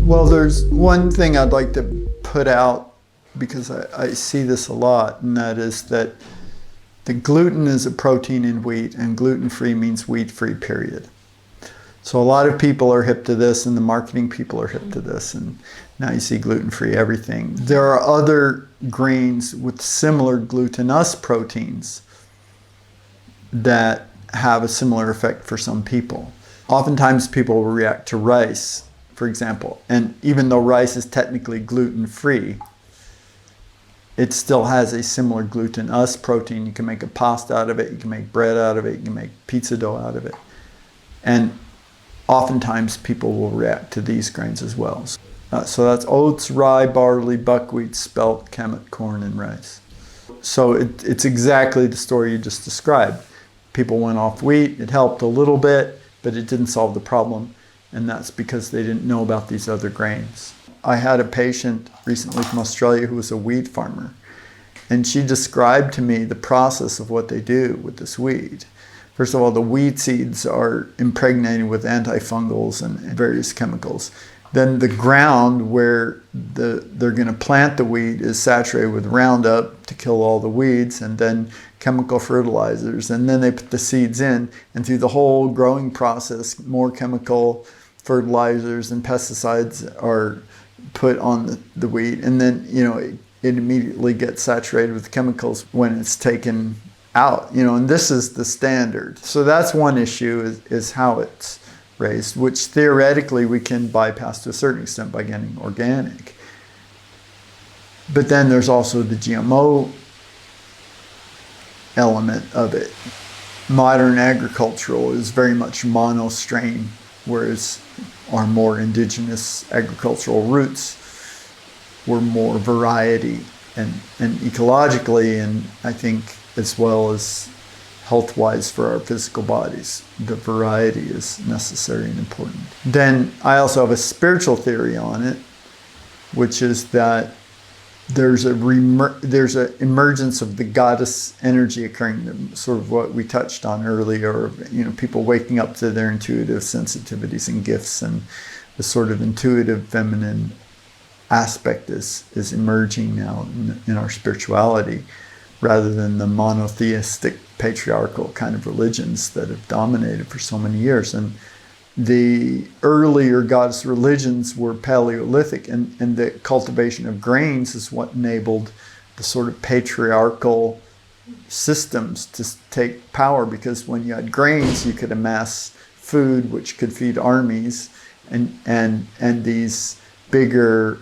Well, there's one thing I'd like to put out, because I see this a lot, and that is that the gluten is a protein in wheat, and gluten-free means wheat-free, period. So a lot of people are hip to this, and the marketing people are hip to this, and now you see gluten-free everything. There are other grains with similar glutinous proteins that have a similar effect for some people. Oftentimes people will react to rice, for example, and even though rice is technically gluten-free, it still has a similar glutinous protein. You can make a pasta out of it, you can make bread out of it, you can make pizza dough out of it. And oftentimes people will react to these grains as well. So that's oats, rye, barley, buckwheat, spelt, kamut, corn, and rice. So it's exactly the story you just described. People went off wheat, it helped a little bit, but it didn't solve the problem. And that's because they didn't know about these other grains. I had a patient recently from Australia who was a wheat farmer, and she described to me the process of what they do with this wheat. First of all, the wheat seeds are impregnated with antifungals and various chemicals. Then the ground where they're going to plant the wheat is saturated with Roundup to kill all the weeds, and then chemical fertilizers. And then they put the seeds in, and through the whole growing process, more chemical fertilizers and pesticides are put on the wheat. And then, it immediately gets saturated with chemicals when it's taken out, and this is the standard. So that's one issue, is how it's raised, which theoretically we can bypass to a certain extent by getting organic. But then there's also the GMO element of it. Modern agricultural is very much monostrain, whereas our more indigenous agricultural roots were more variety, and ecologically, and I think as well as health-wise for our physical bodies, the variety is necessary and important. Then I also have a spiritual theory on it, which is that there's an emergence of the goddess energy occurring, sort of what we touched on earlier, people waking up to their intuitive sensitivities and gifts, and the sort of intuitive feminine aspect is emerging now in our spirituality, rather than the monotheistic patriarchal kind of religions that have dominated for so many years. And the earlier goddess religions were Paleolithic, and the cultivation of grains is what enabled the sort of patriarchal systems to take power, because when you had grains, you could amass food which could feed armies, and these bigger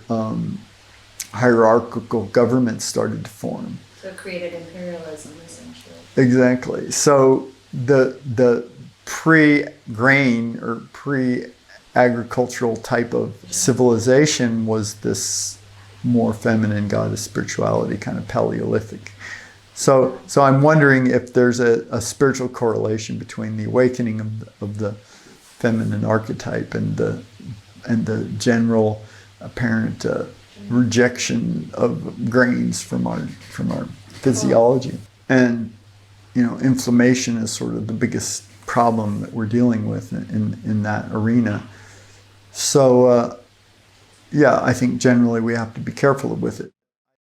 hierarchical governments started to form. So it created imperialism, essentially. Exactly. So the pre-grain or pre-agricultural type of civilization was this more feminine goddess spirituality, kind of Paleolithic. So I'm wondering if there's a spiritual correlation between the awakening of the feminine archetype and the general apparent rejection of grains from our physiology. And inflammation is sort of the biggest problem that we're dealing with in that arena. So I think generally we have to be careful with it.